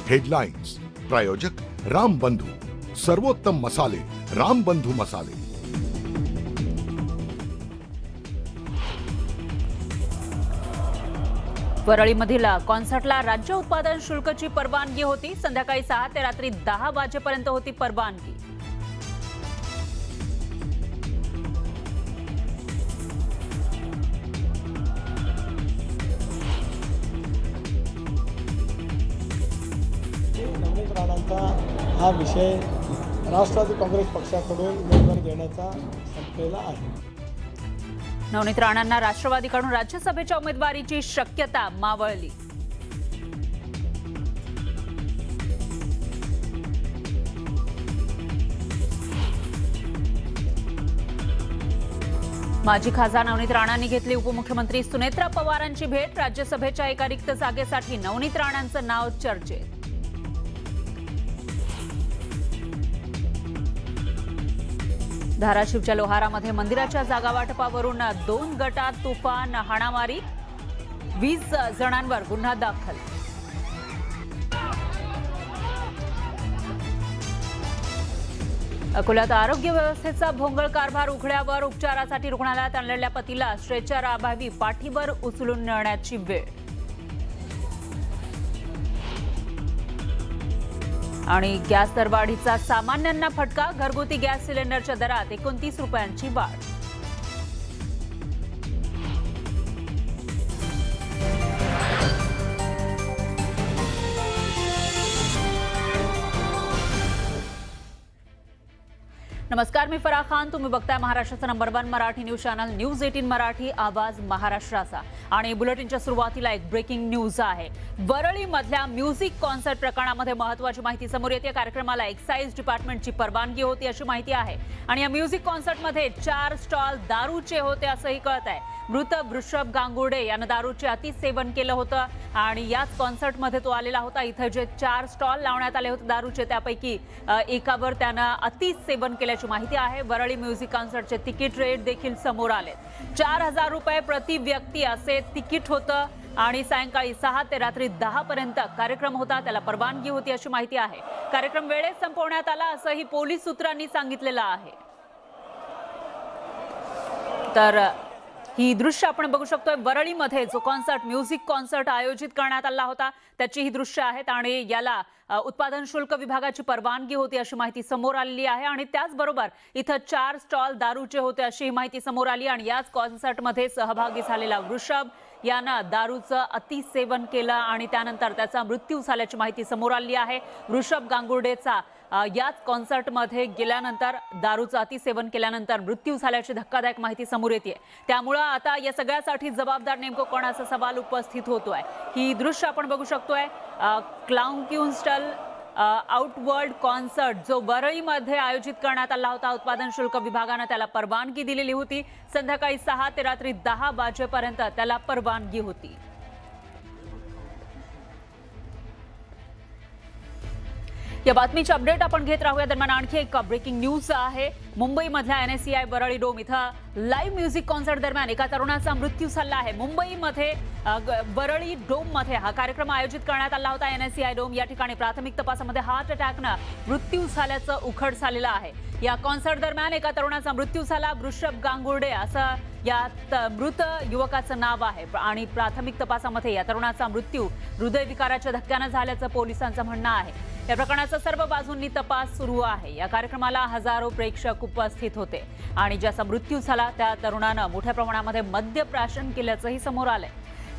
Headlines प्रायोजक राम बंधू सर्वोत्तम मसाले राम बंधू मसाले। वरळीमधील कॉन्सर्टला राज्य उत्पादन शुल्कची परवानगी होती। संध्याकाळी 6 ते रात्री 10 वाजेपर्यंत होती परवानगी। नवनीत राणांचा हा विषय राष्ट्रवादी काँग्रेस पक्षाकडून उमेदवारी देण्याचा संपलेला आहे। नवनीत राणांना राष्ट्रवादीकडून राज्यसभेच्या उमेदवारीची शक्यता मावळली। माजी खासदार नवनीत राणांनी घेतली उपमुख्यमंत्री सुनेत्रा पवारांची भेट। राज्यसभेच्या एका रिक्त जागेसाठी नवनीत राणांचं नाव चर्चेत। धाराशिवच्या लोहारामध्ये मंदिराच्या जागा वाटपावरून 2 गटात तुफान हाणामारी, 20 जणांवर गुन्हा दाखल। अकोल्यात आरोग्य व्यवस्थेचा भोंगळ कारभार उघड्यावर, उपचारासाठी रुग्णालयात आणलेल्या पतीला स्ट्रेचर अभावी पाठीवर उचलून नेण्याची वेळ। आणि गॅस दरवाढीचा सामान्यांना फटका, घरगुती गॅस सिलेंडरच्या दरात 29 रुपयांची वाढ। नमस्कार, मी फराह खान, तुम्ही बघताय महाराष्ट्राचा number 1 Marathi news channel news 18 Marathi, आवाज महाराष्ट्राचा। आणि बुलेटिनच्या सुरुवातीला एक ब्रेकिंग न्यूज आहे। वरळीमधल्या म्युझिक कॉन्सर्ट प्रकरणामध्ये महत्त्वाची माहिती समोर येते। कार्यक्रमाला एक्साइज डिपार्टमेंटची परवानगी होती अशी माहिती आहे। आणि या म्युझिक कॉन्सर्टमध्ये 4 स्टॉल दारूचे होते असंही कळत आहे। मृत वृषभ गांगुर्डे यानं दारूचे अतिसेवन केलं होतं आणि याच कॉन्सर्टमध्ये तो आलेला होता। इथं जे 4 स्टॉल लावण्यात आले होते दारूचे, त्यापैकी एकावर त्यानं अतिसेवन केल्याची माहिती आहे। वरळी म्युझिक कॉन्सर्टचे तिकीट रेट देखील समोर आले। 4000 रुपये प्रति व्यक्ती असे तिकीट होतं आणि सायंकाळी 6 ते रात्री 10 पर्यंत कार्यक्रम होता, त्याला परवानगी होती अशी माहिती आहे। कार्यक्रम वेळेत संपवण्यात आला असंही पोलीस सूत्रांनी सांगितलेलं आहे। तर ही दृश्य आपण बघू शकतोय। वरळीमध्ये जो कॉन्सर्ट म्युझिक कॉन्सर्ट आयोजित करण्यात आला होता त्याची ही दृश्य आहेत आणि याला उत्पादन शुल्क विभागाची परवानगी होती अशी माहिती समोर आलेली आहे। आणि त्याचबरोबर इथं 4 स्टॉल दारूचे होते अशी माहिती समोर आली। आणि याच कॉन्सर्टमध्ये सहभागी झालेला वृषभ यानं दारूचं अतिसेवन केलं आणि त्यानंतर त्याचा मृत्यू झाल्याची माहिती समोर आली आहे। वृषभ गांगुर्डेचा याच कॉन्सर्टमध्ये गेल्यानंतर दारूचं अतिसेवन केल्यानंतर मृत्यू झाल्याची धक्कादायक माहिती समोर येते। त्यामुळे आता या सगळ्यासाठी जबाबदार नेमकं कोण असा सवाल उपस्थित होतोय। ही दृश्य आपण बघू शकतोय। क्लाउन क्यून्स्टल आउटवर्ल्ड कॉन्सर्ट जो वरळीमध्ये आयोजित करण्यात आला होता, उत्पादन शुल्क विभागाने त्याला परवानगी दिलेली होती। संध्याकाळी 6 ते रात्री 10 वाजेपर्यंत त्याला परवानगी होती। या बातमीचे अपडेट आपण घेत राहूया। दरम्यान आणखी एक ब्रेकिंग न्यूज आहे। मुंबईमधल्या NSCI वरळी डोम इथं लाईव्ह म्युझिक कॉन्सर्ट दरम्यान एका तरुणाचा मृत्यू झाला आहे। मुंबईमध्ये वरळी डोम मध्ये हा कार्यक्रम आयोजित करण्यात आला होता। NSCI डोम या ठिकाणी प्राथमिक तपासामध्ये हार्ट अटॅकनं मृत्यू झाल्याचं उघड झालेलं आहे। या कॉन्सर्ट दरम्यान एका तरुणाचा मृत्यू झाला। वृषभ गांगुर्डे असं या मृत युवकाचं नाव आहे आणि प्राथमिक तपासामध्ये या तरुणाचा मृत्यू हृदयविकाराच्या धक्क्यानं झाल्याचं पोलिसांचं म्हणणं आहे। या प्रकरणाचा सर्व बाजूंनी तपास सुरू आहे। या कार्यक्रमाला हजारो प्रेक्षक उपस्थित होते आणि ज्याचा मृत्यू झाला त्या तरुणानं मोठ्या प्रमाणामध्ये मद्यप्राशन केल्याचंही समोर आलंय।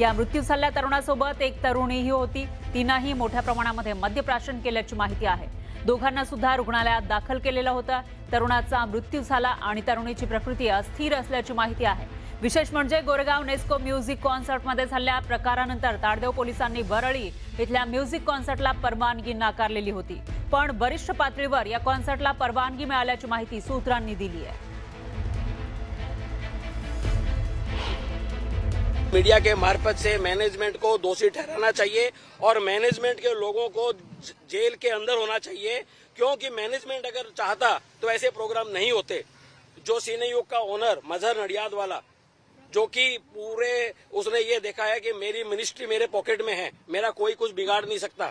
या मृत्यू झालेल्या तरुणासोबत एक तरुणीही होती, तिनंही मोठ्या प्रमाणामध्ये मद्यप्राशन केल्याची माहिती आहे। दोघांना सुद्धा रुग्णालयात दाखल केलेलं होतं। तरुणाचा मृत्यू झाला आणि तरुणीची प्रकृती अस्थिर असल्याची माहिती आहे। विशेष म्हणजे गोरेगाव नेस्को म्युझिक कॉन्सर्टमध्ये झालेल्या प्रकारानंतर ताडदेव पोलिसांनी वरळी इथल्या म्युझिक कॉन्सर्टला परवानगी नाकारलेली होती, पण वरिष्ठ पातळीवर या कॉन्सर्टला परवानगी मिळाल्याची माहिती सूत्रांनी दिली आहे। मीडिया के मार्फत से मैनेजमेंट को दोषी ठहराना चाहिए और मैनेजमेंट के लोगों को जेल के अंदर होना चाहिए, क्योंकि मैनेजमेंट अगर चाहता तो ऐसे प्रोग्राम नहीं होते। जो सिनेयुग का ओनर मजहर नडियाद वाला, जो कि पूरे उसने ये देखा है कि मेरी मिनिस्ट्री मेरे पॉकेट में है, मेरा कोई कुछ बिगाड़ नहीं सकता,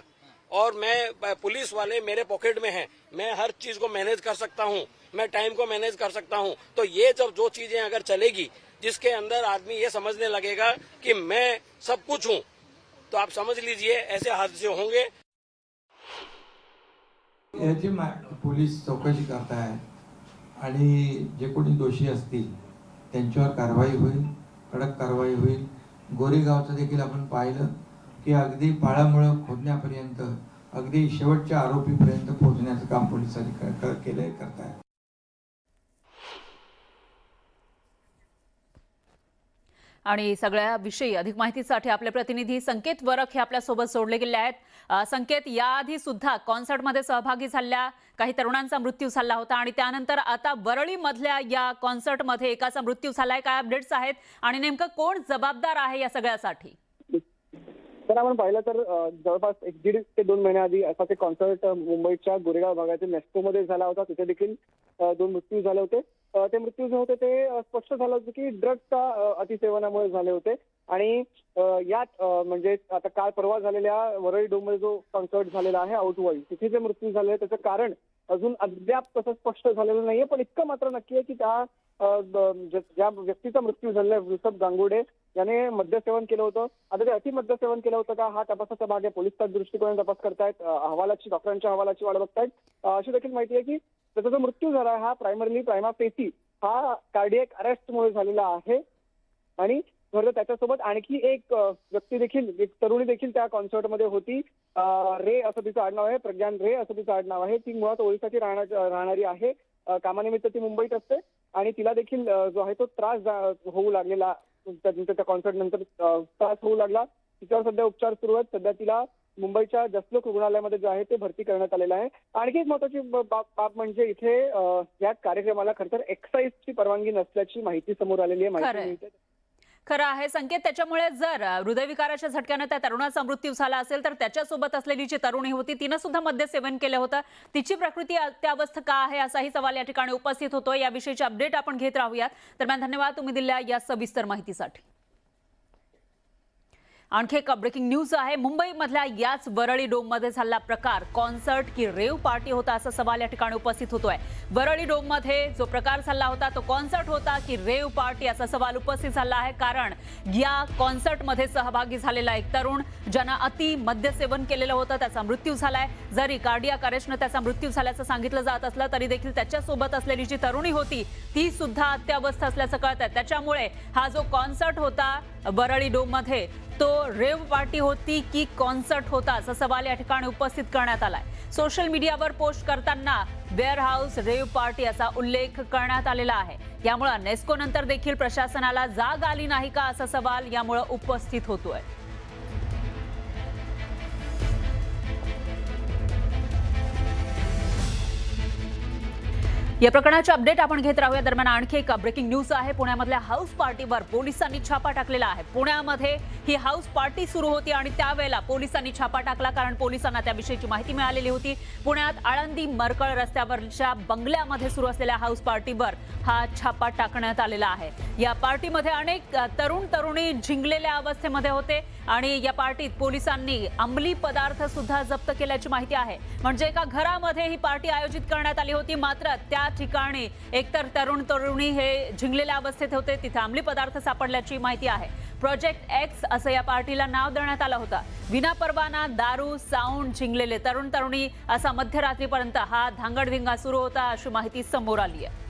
और मैं पुलिस वाले मेरे पॉकेट में हैं, मैं हर चीज को मैनेज कर सकता हूं, मैं टाइम को मैनेज कर सकता हूं। तो ये जब जो चीजें अगर चलेगी जिसके अंदर आदमी ये समझने लगेगा कि मैं सब कुछ हूं, तो आप समझ लीजिए ऐसे हादसे होंगे। याची पोलीस चौकशी करताय आणि जे कोणी दोषी असतील त्यांच्यावर कारवाई होईल, कडक कारवाई होईल। गोरेगावचं देखील आपण पाहिलं की अगदी पाळामुळं खोदण्यापर्यंत अगदी शेवटच्या आरोपीपर्यंत पोहोचण्याचं काम पोलिसांनी केलंय करताय। आणि सगळ्या विषयी अधिक माहितीसाठी आपले प्रतिनिधी संकेत वरख हे आपल्या सोबत जोडले गेले आहेत। संकेत, याआधी सुद्धा कॉन्सर्टमध्ये सहभागी झालेल्या काही तरुणांचा मृत्यू झाला होता आणि त्यानंतर आता वरळी मधल्या या कॉन्सर्टमध्ये एकाचा मृत्यू झालाय, काय अपडेट्स आहेत आणि नेमकं कोण जबाबदार आहे या सगळ्यासाठी? तर आपण पाहिलं तर जवळपास 1.5 ते 2 महिन्याआधी असाच एक कॉन्सर्ट मुंबईच्या गोरेगाव भागातील नेस्कोमध्ये झाला होता। तिथे देखील 2 मृत्यू झाले होते। ते मृत्यू जे होते ते स्पष्ट झालं होतं की ड्रग्सच्या अतिसेवनामुळे झाले होते आणि यात म्हणजे आता काल परवा झालेल्या वरळी डोममध्ये जो कॉन्सर्ट झालेला आहे आउटवर्ल्ड, तिथे जे मृत्यू झाले त्याचं कारण अजून अद्याप तसं स्पष्ट झालेलं नाहीये। पण इतकं मात्र नक्की आहे की त्या ज्या व्यक्तीचा मृत्यू झालेला आहे वृषभ गांगुर्डे याने मद्यसेवन केलं होतं। आता ते अति मद्यसेवन केलं होतं का हा तपासाचा भाग आहे। पोलीस त्या दृष्टिकोनाने तपास करतायत, अहवालाची डॉक्टरांच्या अहवालाची वाट बघतायत। अशी देखील माहिती आहे की त्याचा जो मृत्यू झाला हा प्रायमा फेसी हा कार्डियक अरेस्टमुळे झालेला आहे आणि त्याच्यासोबत आणखी एक व्यक्ती देखील, एक तरुणी देखील त्या कॉन्सर्टमध्ये होती। रे असं तिचं आडनाव आहे, प्रज्ञान रे असं तिचं आडनाव आहे। ती मुळात ओरिसाची राहणारी आहे, कामानिमित्त ती मुंबईत असते आणि तिला देखील जो आहे तो त्रास होऊ लागलेला, त्या कॉन्सर्ट नंतर त्रास होऊ लागला। तिच्यावर सध्या उपचार सुरू आहेत। सध्या तिला मुंबईच्या जसलोक रुग्णालयामध्ये जे आहे ते भरती करण्यात आलेलं आहे। आणखी एक महत्वाची बाब म्हणजे इथे या कार्यक्रमाला खरं तर एक्साईजची परवानगी नसल्याची माहिती समोर आलेली आहे। माहिती मिळते खरं आहे संकेत, त्याच्यामुळे जर हृदयविकाराच्या झटक्याने त्या तरुणाचा मृत्यू झाला असेल तर त्याच्यासोबत असलेली जी तरुणी होती तिनं सुद्धा मद्यसेवन केलं होतं, तिची प्रकृती अत्यावस्थ का आहे असाही सवाल या ठिकाणी उपस्थित होतो। याविषयीची अपडेट आपण घेत राहूयात। दरम्यान धन्यवाद तुम्ही दिलेल्या या सविस्तर माहितीसाठी। आणखी एक ब्रेकिंग न्यूज आहे। मुंबईमधल्या याच वरळी डोममध्ये झालेला प्रकार कॉन्सर्ट की रेव पार्टी होता असा सवाल या ठिकाणी उपस्थित होतोय। वरळी डोममध्ये जो प्रकार झाला होता तो कॉन्सर्ट होता की रेव पार्टी असा सवाल उपस्थित झाला आहे, कारण या कॉन्सर्टमध्ये सहभागी झालेला एक तरुण ज्यानं अति मद्यसेवन केलेलं होतं त्याचा मृत्यू झालाय। जरी कार्डियक अरेस्टनं त्याचा मृत्यू झाल्याचं सांगितलं जात असलं तरी देखील त्याच्यासोबत असलेली जी तरुणी होती ती सुद्धा अत्यावस्थ असल्याचं कळतंय। त्याच्यामुळे हा जो कॉन्सर्ट होता वरळी डोममध्ये तो रेव पार्टी होती की कॉन्सर्ट होता असा सवाल या ठिकाणी उपस्थित करण्यात आलाय। सोशल मीडियावर पोस्ट करताना वेअर हाऊस रेव पार्टी असा उल्लेख करण्यात आलेला आहे। यामुळे नेस्को नंतर देखील प्रशासनाला जाग आली नाही का असा सवाल यामुळे उपस्थित होतोय। या प्रकरणाचे अपडेट आपण घेत राहूया। दरम्यान आणखी एक ब्रेकिंग न्यूज आहे। पुण्यामधल्या हाऊस पार्टीवर पोलिसांनी छापा टाकलेला आहे। पुण्यामध्ये ही हाऊस पार्टी सुरू होती आणि त्यावेळेला पोलिसांनी छापा टाकला, कारण पोलिसांना त्याविषयीची माहिती मिळालेली होती। पुण्यात आळंदी मरकळ रस्त्यावरच्या बंगल्यामध्ये सुरू असलेल्या हाऊस पार्टीवर हा छापा टाकण्यात आलेला आहे। या पार्टीमध्ये अनेक तरुण तरुणी झिंगलेल्या अवस्थेमध्ये होते आणि या पार्टीत पोलिसांनी अंमली पदार्थ सुद्धा जप्त केल्याची माहिती आहे। म्हणजे एका घरामध्ये ही पार्टी आयोजित करण्यात आली होती, मात्र त्या ठिकाणी एकतर तरुण तरुणी हे झिंगलेल्या अवस्थेत होते, तिथे अंमली पदार्थ सापडल्याची माहिती आहे। प्रोजेक्ट एक्स असं या पार्टीला नाव देण्यात आलं होतं। विनापरवाना दारू साऊंड झिंगलेले तरुण तरुणी असा मध्यरात्रीपर्यंत हा धांगडधिंगा सुरू होता अशी माहिती समोर आली आहे।